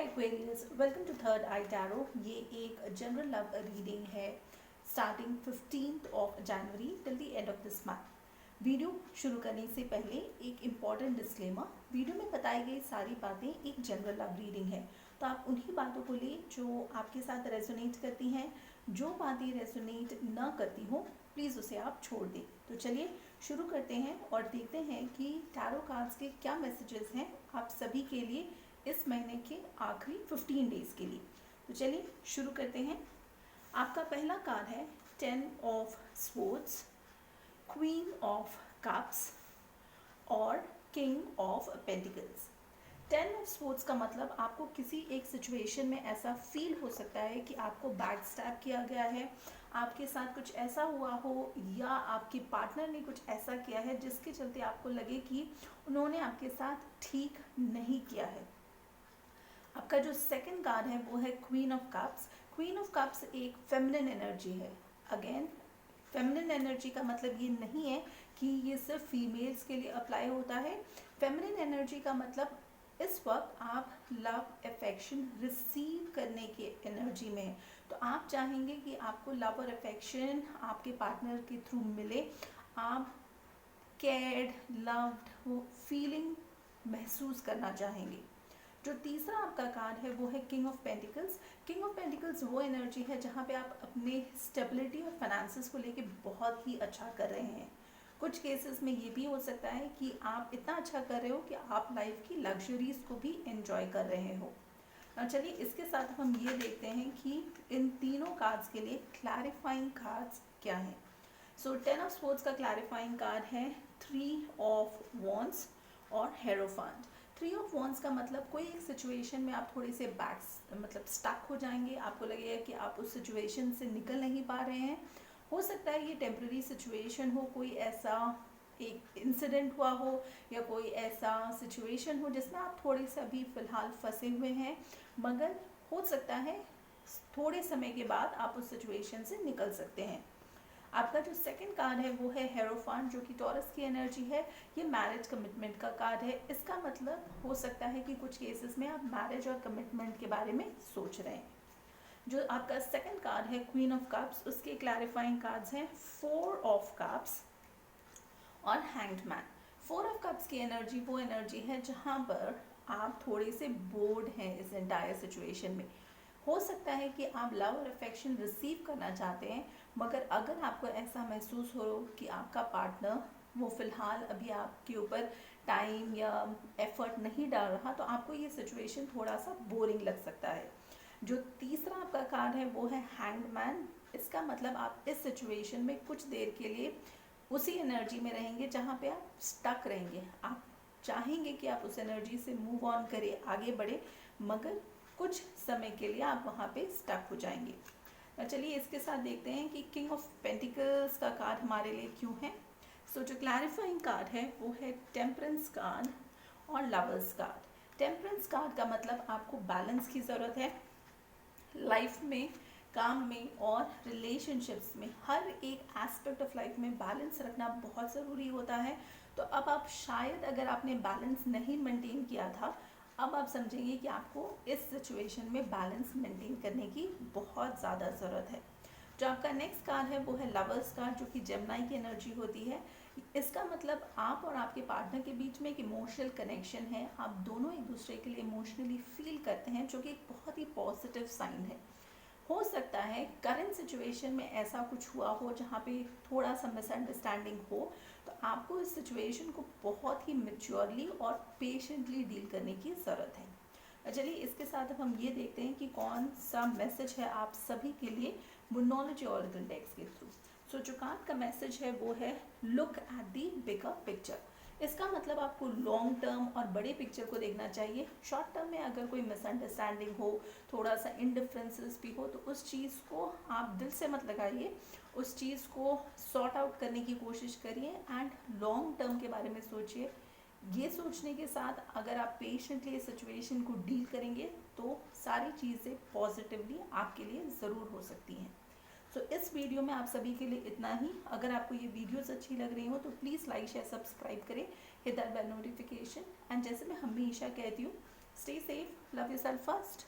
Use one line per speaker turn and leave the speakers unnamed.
Aquarius, welcome to third eye tarot. ये एक general love reading है starting 15th of January till the end of this month. Video शुरू करने से पहले एक इम्पॉर्टेंट डिस्क्लेमर। वीडियो में बताई गई सारी बातें एक जनरल लव रीडिंग है, तो आप उन्हीं बातों को ले जो आपके साथ रेजोनेट करती हैं। जो बातें रेजोनेट न करती हो प्लीज़ उसे आप छोड़ दें। तो चलिए शुरू करते हैं और देखते हैं कि टैरो कार्ड्स के क्या मैसेजेस हैं आप सभी के लिए इस महीने के आखिरी 15 डेज के लिए। तो चलिए शुरू करते हैं। आपका पहला कार्ड है 10 of swords, queen of cups और king of pentacles. 10 of swords का मतलब आपको किसी एक सिचुएशन में ऐसा फील हो सकता है कि आपको बैक स्टैब किया गया है, आपके साथ कुछ ऐसा हुआ हो या आपके पार्टनर ने कुछ ऐसा किया है जिसके चलते आपको लगे कि उन्होंने आपके साथ ठीक नहीं किया है। आपका जो सेकंड कार्ड है वो है queen of cups. Queen of cups एक फेमिनिन एनर्जी है। अगेन फेमिनिन एनर्जी का मतलब ये नहीं है कि ये सिर्फ फीमेल्स के लिए अप्लाई होता है। फेमिनिन एनर्जी का मतलब इस वक्त आप लव अफेक्शन रिसीव करने के एनर्जी में है। तो आप चाहेंगे कि आपको लव और अफेक्शन आपके पार्टनर के थ्रू मिले, आप केयर्ड लव्ड वो फीलिंग महसूस करना चाहेंगे। जो तीसरा आपका कार्ड है वो है king of pentacles. King of pentacles वो एनर्जी है जहाँ पे आप अपने स्टेबिलिटी और फाइनेंसेस को लेके बहुत ही अच्छा कर रहे हैं। कुछ केसेस में ये भी हो सकता है कि आप इतना अच्छा कर रहे हो कि आप लाइफ की लग्जरीज को भी एंजॉय कर रहे हो। और चलिए इसके साथ हम ये देखते हैं कि इन तीनों कार्ड्स के लिए क्लैरिफाइंग कार्ड्स क्या हैं। सो 10 ऑफ स्वॉर्ड्स का क्लैरिफाइंग कार्ड है 3 ऑफ वॉन्ड्स और हेरोफेंट। 3 ऑफ वॉन्ड्स का मतलब कोई एक सिचुएशन में आप थोड़े से मतलब स्टक हो जाएंगे, आपको लगेगा कि आप उस सिचुएशन से निकल नहीं पा रहे हैं। हो सकता है ये टेम्प्रेरी सिचुएशन हो, कोई ऐसा एक इंसिडेंट हुआ हो या कोई ऐसा सिचुएशन हो जिसमें आप थोड़े से अभी फ़िलहाल फंसे हुए हैं, मगर हो सकता है थोड़े समय के बाद आप उस सिचुएशन से निकल सकते हैं। आपका जो सेकंड कार्ड है वो है हेरोफेंट, जो कि टॉरस की एनर्जी है। ये मैरिज कमिटमेंट का कार्ड है। इसका मतलब हो सकता है कि कुछ केसेस में आप मैरिज और कमिटमेंट के बारे में सोच रहे हैं। जो आपका सेकंड कार्ड है क्वीन ऑफ कप्स, उसके क्लैरिफाइंग कार्ड्स हैं 4 ऑफ कप्स और हैंग्ड मैन। 4 ऑफ कप्स की एनर्जी वो एनर्जी है जहाँ पर आप थोड़े से बोर्ड हैं इस एंटायर सिचुएशन में। हो सकता है कि आप लव और अफेक्शन रिसीव करना चाहते हैं, मगर अगर आपको ऐसा महसूस हो कि आपका पार्टनर वो फ़िलहाल अभी आपके ऊपर टाइम या एफर्ट नहीं डाल रहा, तो आपको ये सिचुएशन थोड़ा सा बोरिंग लग सकता है। जो तीसरा आपका कार्ड है वो है हैंग्ड मैन। इसका मतलब आप इस सिचुएशन में कुछ देर के लिए उसी एनर्जी में रहेंगे जहाँ पे आप स्टक रहेंगे। आप चाहेंगे कि आप उस एनर्जी से मूव ऑन करें, आगे बढ़े, मगर कुछ समय के लिए आप वहाँ पे स्टक हो जाएंगे। चलिए इसके साथ देखते हैं कि किंग ऑफ पेंटिकल्स का कार्ड हमारे लिए क्यों है। सो जो क्लैरिफाइंग कार्ड है वो है टेम्परेंस कार्ड और लवर्स कार्ड। टेम्परेंस कार्ड का मतलब आपको बैलेंस की ज़रूरत है लाइफ में, काम में और रिलेशनशिप्स में। हर एक एस्पेक्ट ऑफ लाइफ में बैलेंस रखना बहुत ज़रूरी होता है। तो अब आप शायद अगर आपने बैलेंस नहीं मेंटेन किया था, अब आप समझेंगे कि आपको इस सिचुएशन में बैलेंस मेंटेन करने की बहुत ज़्यादा ज़रूरत है। जो आपका नेक्स्ट कार्ड है वो है लवर्स कार्ड, जो कि जेमिनी की एनर्जी होती है। इसका मतलब आप और आपके पार्टनर के बीच में एक इमोशनल कनेक्शन है, आप दोनों एक दूसरे के लिए इमोशनली फील करते हैं, जो कि एक बहुत ही पॉजिटिव साइन है। हो सकता है करंट सिचुएशन में ऐसा कुछ हुआ हो जहाँ पे थोड़ा सा मिसअंडरस्टैंडिंग हो, तो आपको इस सिचुएशन को बहुत ही मैच्योरली और पेशेंटली डील करने की ज़रूरत है। चलिए इसके साथ अब हम ये देखते हैं कि कौन सा मैसेज है आप सभी के लिए मोनोलॉजी ऑरिकल डेक्स के थ्रू। सो जो कार्ड का मैसेज है वो है look at the bigger picture. इसका मतलब आपको लॉन्ग टर्म और बड़े पिक्चर को देखना चाहिए। शॉर्ट टर्म में अगर कोई मिसअंडरस्टैंडिंग हो, थोड़ा सा इनडिफरेंसेस भी हो, तो उस चीज़ को आप दिल से मत लगाइए, उस चीज़ को सॉर्ट आउट करने की कोशिश करिए एंड लॉन्ग टर्म के बारे में सोचिए। ये सोचने के साथ अगर आप पेशेंटली इस सिचुएशन को डील करेंगे तो सारी चीज़ें पॉजिटिवली आपके लिए ज़रूर हो सकती हैं। सो इस वीडियो में आप सभी के लिए इतना ही। अगर आपको ये वीडियोस अच्छी लग रही हो तो प्लीज़ लाइक शेयर सब्सक्राइब करें, hit that bell notification. And जैसे मैं हमेशा कहती हूँ, Stay safe, love yourself first.